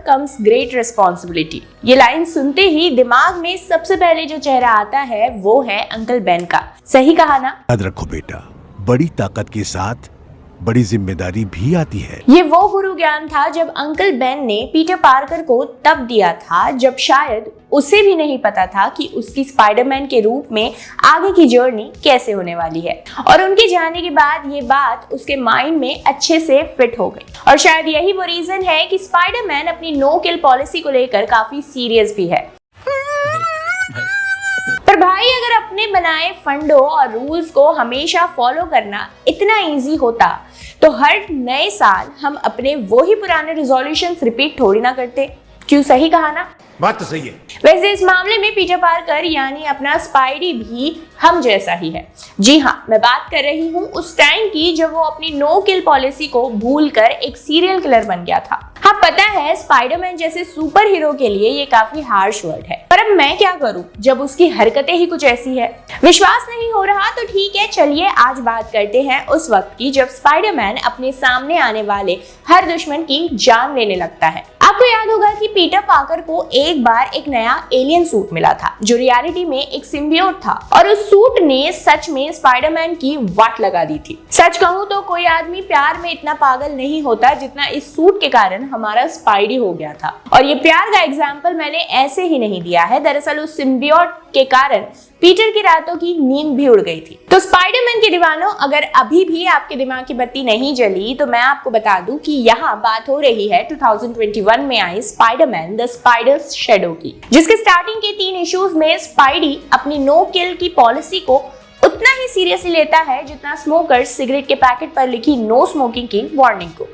comes great responsibility। ये line सुनते ही दिमाग में सबसे पहले जो चेहरा आता है वो है अंकल बेन का। सही कहा ना? याद रखो बेटा, बड़ी ताकत के साथ बड़ी जिम्मेदारी भी आती है। ये वो गुरु ज्ञान था जब अंकल बेन ने पीटर पार्कर को तब दिया था जब शायद उसे भी नहीं पता था कि उसकी स्पाइडरमैन के रूप में आगे की जर्नी कैसे होने वाली है। और उनके जाने के बाद ये बात उसके माइंड में अच्छे से फिट हो गई। और शायद यही वो रीजन है कि स्पाइडरमैन अपनी नो किल पॉलिसी को लेकर काफी सीरियस भी है। पर भाई, अगर अपने बनाए फंडों और रूल्स को हमेशा फॉलो करना इतना इजी होता तो हर नए साल हम अपने वो ही पुराने रिजोल्यूशंस रिपीट थोड़ी ना करते। क्यों? सही कहा ना? बात तो सही है। वैसे इस मामले में पीटर पार्कर यानी अपना स्पाइडी भी हम जैसा ही है। जी हाँ, मैं बात कर रही हूँ उस टाइम की जब वो अपनी नो किल पॉलिसी को भूलकर एक सीरियल किलर बन गया था। हाँ, पता है स्पाइडरमैन जैसे सुपर हीरो के लिए ये काफी हार्श वर्ड है, पर अब मैं क्या करूँ जब उसकी हरकतें ही कुछ ऐसी है। विश्वास नहीं हो रहा तो ठीक है, चलिए आज बात करते हैं उस वक्त की जब स्पाइडरमैन अपने सामने आने वाले हर दुश्मन की जान लेने लगता है। आपको याद होगा कि पीटर पार्कर को एक बार एक नया एलियन सूट मिला था जो रियलिटी में एक सिम्बियोट था और उस सूट ने सच में स्पाइडरमैन की वाट लगा दी थी। सच कहूं तो कोई आदमी प्यार में इतना पागल नहीं होता जितना इस सूट के कारण हमारा स्पाइडी हो गया था। और ये प्यार का एग्जाम्पल मैंने ऐसे ही नहीं दिया है, दरअसल उस सिम्बियोट के कारण पीटर की रातों की नींद भी उड़ गई थी। तो स्पाइडरमैन के दीवानों, अगर अभी भी आपके दिमाग की बत्ती नहीं जली तो मैं आपको बता दूं कि यहाँ बात हो रही है 2021 में आई स्पाइडरमैन द स्पाइडर्स शैडो की, जिसके स्टार्टिंग के 3 इश्यूज में स्पाइडी अपनी नो किल की पॉलिसी को उतना ही सीरियसली लेता है जितना स्मोकर सिगरेट के पैकेट पर लिखी नो स्मोकिंग की वार्निंग को।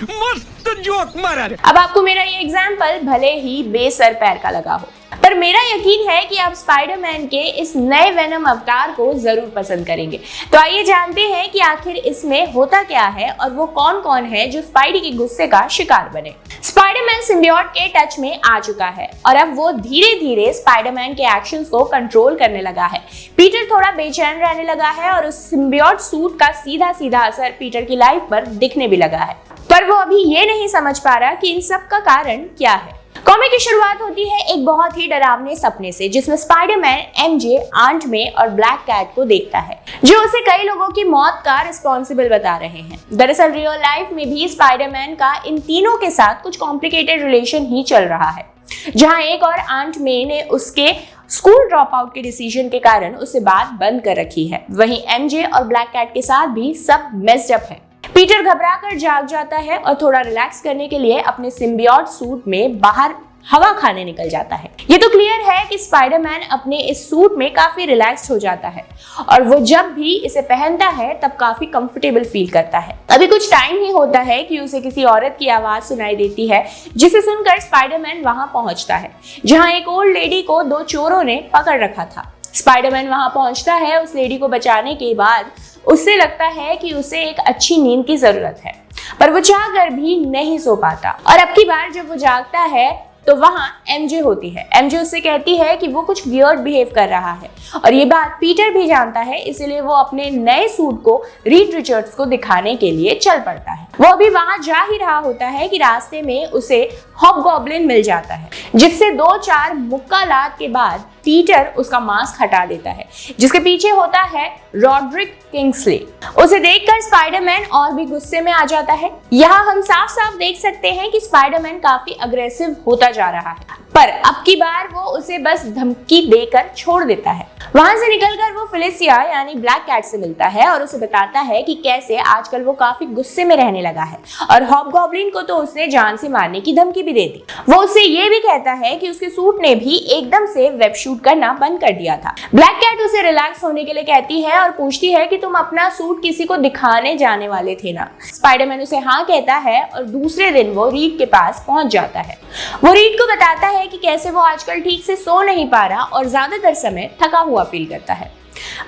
मस्त जोक मारा रे। अब आपको मेरा ये एग्जाम्पल भले ही बेसर पैर का लगा हो, पर मेरा यकीन है कि आप स्पाइडरमैन के इस नए वेनम अवतार को जरूर पसंद करेंगे। तो आइए जानते हैं कि आखिर इसमें होता क्या है और वो कौन कौन है जो स्पाइडी के गुस्से का शिकार बने। स्पाइडरमैन सिम्बियोट के टच में आ चुका है और अब वो धीरे धीरे स्पाइडरमैन के एक्शंस को कंट्रोल करने लगा है। पीटर थोड़ा बेचैन रहने लगा है और उस सिम्बियोट सूट का सीधा सीधा असर पीटर की लाइफ पर दिखने भी लगा है, पर वो अभी ये नहीं समझ पा रहा कि इन सब का कारण क्या है। कॉमिक की शुरुआत होती है एक बहुत ही डरावने सपने से जिसमें स्पाइडरमैन एमजे, आंट मे और ब्लैक कैट को देखता है जो उसे कई लोगों की मौत का रिस्पॉन्सिबल बता रहे हैं। दरअसल रियल लाइफ में भी स्पाइडरमैन का इन तीनों के साथ कुछ कॉम्प्लिकेटेड रिलेशन ही चल रहा है, जहां एक और आंट मे ने उसके स्कूल ड्रॉप आउट के डिसीजन के कारण उसे बात बंद कर रखी है। वहीं एमजे और ब्लैक कैट के साथ भी सब मेस्ड अप है। पीटर घबराकर जाग जाता है और थोड़ा रिलैक्स करने के लिए अपने सिम्बियोट सूट में बाहर हवा खाने निकल जाता है। ये तो क्लियर है कि स्पाइडरमैन अपने इस सूट में काफी रिलैक्स्ड हो जाता है और वो जब भी इसे पहनता है तब काफी कंफर्टेबल फील करता है। अभी कुछ टाइम ही होता है कि उसे किसी औरत की आवाज सुनाई देती है जिसे सुनकर स्पाइडरमैन वहां पहुंचता है जहां एक ओल्ड लेडी को 2 चोरों ने पकड़ रखा था। स्पाइडरमैन वहां पहुंचता है उस लेडी को बचाने के बाद उससे लगता है कि उसे एक अच्छी नींद की जरूरत है, पर वो चाहकर भी नहीं सो पाता। और अब की बार जब वो जागता है तो वहां एमजे होती है। एमजे उससे कहती है कि वो कुछ वियर्ड बिहेव कर रहा है और ये बात पीटर भी जानता है, इसलिए वो अपने नए सूट को रीड रिचर्ड्स को दिखाने के लिए चल पड़ता है। वो अभी वहां जा ही रहा होता है कि रास्ते में उसे हॉबगॉब्लिन मिल जाता है जिससे 2-4 मुक्का लात के बाद पीटर उसका मास्क हटा देता है जिसके पीछे होता है रॉड्रिक किंग्सले। उसे देखकर स्पाइडरमैन और भी गुस्से में आ जाता है। यहाँ हम साफ साफ देख सकते हैं कि स्पाइडरमैन काफी अग्रेसिव होता जा रहा है, पर अब की बार वो उसे बस धमकी देकर छोड़ देता है। वहां से निकलकर वो फेलिसिया यानी ब्लैक कैट से मिलता है और उसे बताता है कि कैसे आजकल वो काफी गुस्से में रहने लगा है और हॉबगॉब्लिन को तो उसने जान से मारने की धमकी भी दे दी। वो उससे ये भी कहता है कि उसके सूट ने भी एकदम से वेब शूट करना बंद कर दिया था। ब्लैक कैट उसे रिलैक्स होने के लिए कहती है और पूछती है कि तुम अपना सूट किसी को दिखाने जाने वाले थे ना। स्पाइडरमैन उसे हाँ कहता है और दूसरे दिन वो रीड के पास पहुंच जाता है। वो रीड को बताता है कि कैसे वो आजकल ठीक से सो नहीं पा रहा और ज्यादातर समय थका हुआ फील करता है,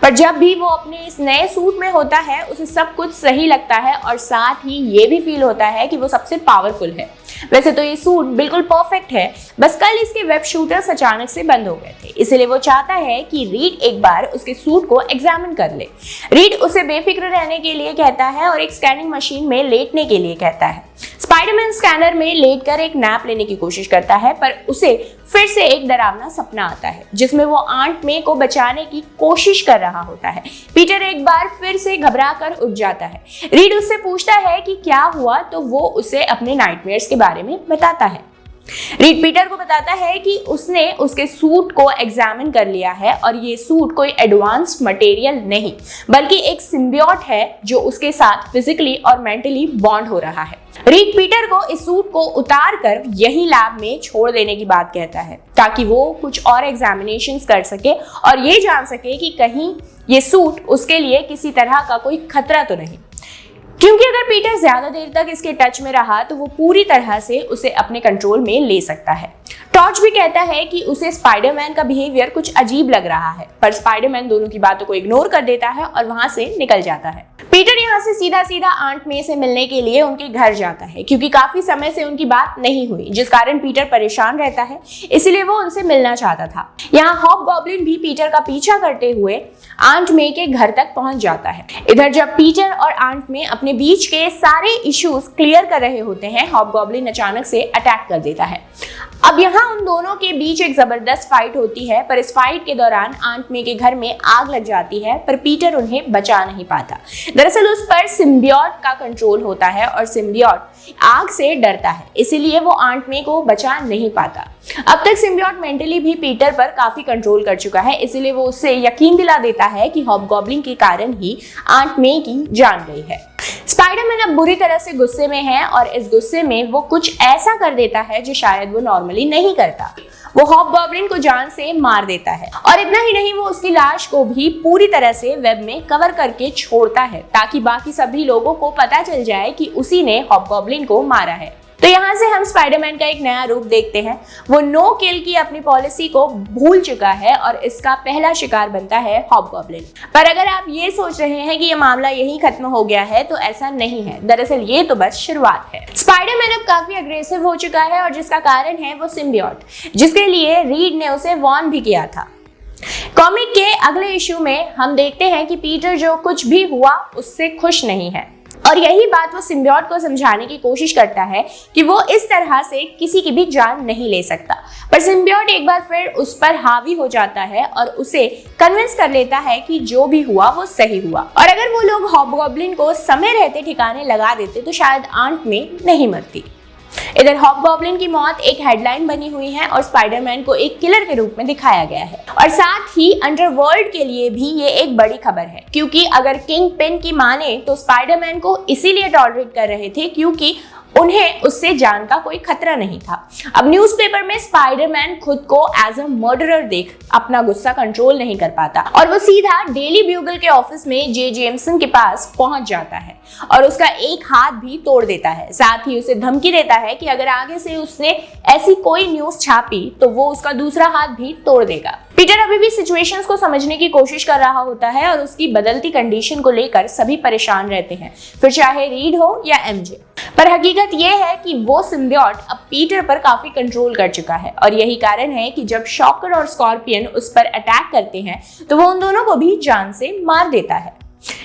पर जब भी वो अपने इस नए सूट में होता है उसे सब कुछ सही लगता है और साथ ही ये भी फील होता है कि वो सबसे पावरफुल है। वैसे तो ये सूट बिल्कुल परफेक्ट है, बस कल इसके वेब शूटर्स अचानक से बंद हो गए थे, इसलिए वो चाहता है कि रीड एक बार उसके सूट को एग्जामिन कर ले। रीड उसे बेफिक्र रहने के लिए कहता है और एक स्कैनिंग मशीन में लेटने के लिए कहता है। स्पाइडरमैन स्कैनर में लेटकर एक नैप लेने की कोशिश करता है, पर उसे फिर से एक डरावना सपना आता है जिसमें वो आंट मे को बचाने की कोशिश कर रहा होता है। पीटर एक बार फिर से घबराकर उठ जाता है। रीड उससे पूछता है कि क्या हुआ, तो वो उसे अपने नाइटमेयर्स के बारे में बताता है। रीड पीटर को बताता है कि उसने उसके सूट को एग्जामिन कर लिया है और ये सूट कोई एडवांस्ड मटेरियल नहीं बल्कि एक सिम्बियोट है जो उसके साथ फिजिकली और मेंटली बॉन्ड हो रहा है। रीड पीटर को इस सूट को उतार कर यही लैब में छोड़ देने की बात कहता है ताकि वो कुछ और एग्जामिनेशंस कर सके और ये जान सके कि कहीं ये सूट उसके लिए किसी तरह का कोई खतरा तो नहीं, क्योंकि अगर पीटर ज्यादा देर तक इसके टच में रहा तो वो पूरी तरह से उसे अपने कंट्रोल में ले सकता है। टॉर्च भी कहता है कि उसे स्पाइडरमैन का बिहेवियर कुछ अजीब लग रहा है, पर स्पाइडरमैन दोनों की बातों को इग्नोर कर देता है और वहां से निकल जाता है। पीटर यहाँ से सीधा सीधा आंट मे से मिलने के लिए उनके घर जाता है क्योंकि काफी समय से उनकी बात नहीं हुई, जिस कारण पीटर परेशान रहता है, इसलिए वो उनसे मिलना चाहता था। यहाँ हॉबगॉब्लिन भी पीटर का पीछा करते हुए आंट मे के घर तक पहुंच जाता है। इधर जब पीटर और आंट मे अपने बीच के सारे इश्यूज क्लियर कर रहे होते हैं, हॉबगॉब्लिन अचानक से अटैक कर देता है। अब यहाँ उन दोनों के बीच एक जबरदस्त फाइट होती है, पर इस फाइट के दौरान आंट मे के घर में आग लग जाती है, पर पीटर उन्हें बचा नहीं पाता। दरअसल उस पर सिम्बियोट का कंट्रोल होता है और सिम्बियोट आग से डरता है, इसीलिए वो आंट मे को बचा नहीं पाता। अब तक सिम्बियोट मेंटली भी पीटर पर काफी कंट्रोल कर चुका है, इसीलिए वो उससे यकीन दिला देता है कि हॉबगॉब्लिन के कारण ही आंट मे की जान गई है। स्पाइडरमैन अब बुरी तरह से गुस्से में है और इस गुस्से में वो कुछ ऐसा कर देता है जो शायद वो नॉर्मली नहीं करता। वो हॉबगॉब्लिन को जान से मार देता है और इतना ही नहीं, वो उसकी लाश को भी पूरी तरह से वेब में कवर करके छोड़ता है ताकि बाकी सभी लोगों को पता चल जाए कि उसी ने हॉबगॉब्लिन को मारा है। तो यहाँ से हम स्पाइडरमैन का एक नया रूप देखते हैं। वो नो किल की अपनी पॉलिसी को भूल चुका है और इसका पहला शिकार बनता है हॉबगॉब्लिन। पर अगर आप ये सोच रहे हैं कि ये मामला यहीं खत्म हो गया है, तो ऐसा नहीं है। दरअसल ये तो बस शुरुआत है। स्पाइडरमैन अब काफी अग्रेसिव हो चुका है और जिसका कारण है वो सिम्बियोट, जिसके लिए रीड ने उसे वार्न भी किया था। कॉमिक के अगले इशू में हम देखते हैं कि पीटर जो कुछ भी हुआ उससे खुश नहीं है और यही बात वो सिम्बियोट को समझाने की कोशिश करता है कि वो इस तरह से किसी की भी जान नहीं ले सकता। पर सिम्बियोट एक बार फिर उस पर हावी हो जाता है और उसे कन्विंस कर लेता है कि जो भी हुआ वो सही हुआ और अगर वो लोग हॉबगॉब्लिन को समय रहते ठिकाने लगा देते तो शायद आंट मे नहीं मरती। इधर हॉबगॉब्लिन की मौत एक हेडलाइन बनी हुई है और स्पाइडरमैन को एक किलर के रूप में दिखाया गया है और साथ ही अंडरवर्ल्ड के लिए भी ये एक बड़ी खबर है, क्योंकि अगर किंग पिन की माने तो स्पाइडरमैन को इसीलिए टॉलरेट कर रहे थे क्योंकि उन्हें उससे जान का कोई खतरा नहीं था। अब न्यूज़पेपर में स्पाइडरमैन खुद को एज अ मर्डरर देख अपना गुस्सा कंट्रोल नहीं कर पाता और वो सीधा डेली ब्यूगल के ऑफिस में जे जेमसन के पास पहुंच जाता है और उसका एक हाथ भी तोड़ देता है। साथ ही उसे धमकी देता है कि अगर आगे से उसने ऐसी कोई न्यूज छापी तो वो उसका दूसरा हाथ भी तोड़ देगा। पीटर अभी भी सिचुएशंस को समझने की कोशिश कर रहा होता है और उसकी बदलती कंडीशन को लेकर सभी परेशान रहते हैं, फिर चाहे रीड हो या एमजे। पर हकीकत यह है कि वो सिम्बियोट अब पीटर पर काफी कंट्रोल कर चुका है और यही कारण है कि जब शॉकर और स्कॉर्पियन उस पर अटैक करते हैं तो वो उन दोनों को भी जान से मार देता है।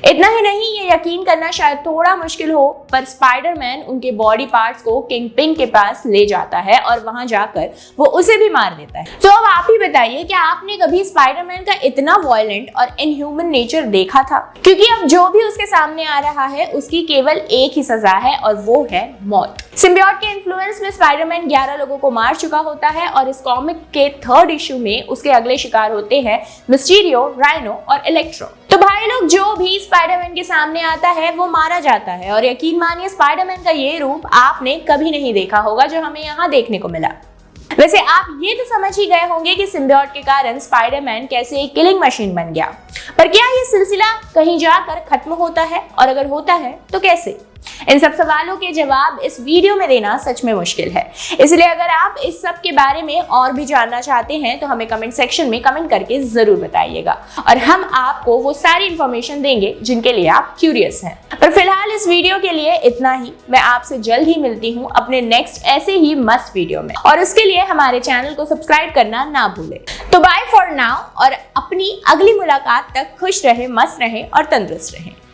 इतना ही नहीं, ये यकीन करना शायद थोड़ा मुश्किल हो, पर स्पाइडरमैन उनके बॉडी पार्ट्स को किंग पिन के पास ले जाता है और वहां जाकर वो उसे भी मार देता है। तो अब आप ही बताइए, क्या आपने कभी स्पाइडरमैन का इतना वायलेंट और इनह्यूमन नेचर देखा था? क्योंकि अब जो भी उसके सामने आ रहा है उसकी केवल एक ही सजा है और वो है मौत। सिम्बियोट के इन्फ्लुएंस में स्पाइडरमैन 11 लोगों को मार चुका होता है और इस कॉमिक के 3rd इशू में उसके अगले शिकार होते हैं मिस्टीरियो, राइनो और इलेक्ट्रो। तो भाई लोग, जो भी स्पाइडरमैन के सामने आता है वो मारा जाता है और यकीन मानिए स्पाइडरमैन का ये रूप आपने कभी नहीं देखा होगा जो हमें यहाँ देखने को मिला। वैसे आप ये तो समझ ही गए होंगे कि सिम्बियोट के कारण स्पाइडरमैन कैसे एक किलिंग मशीन बन गया, पर क्या ये सिलसिला कहीं जाकर खत्म होता है और अगर होता है तो कैसे? इन सब सवालों के जवाब इस वीडियो में देना सच में मुश्किल है, इसलिए अगर आप इस सब के बारे में और भी जानना चाहते हैं तो हमें कमेंट सेक्शन में कमेंट करके जरूर बताइएगा और हम आपको वो सारी इंफॉर्मेशन देंगे जिनके लिए आप क्यूरियस हैं। पर फिलहाल इस वीडियो के लिए इतना ही। मैं आपसे जल्द ही मिलती हूँ अपने नेक्स्ट ऐसे ही मस्त वीडियो में और उसके लिए हमारे चैनल को सब्सक्राइब करना ना भूलें। तो बाय फॉर नाउ और अपनी अगली मुलाकात तक खुश रहे, मस्त रहे और तंदुरुस्त रहे।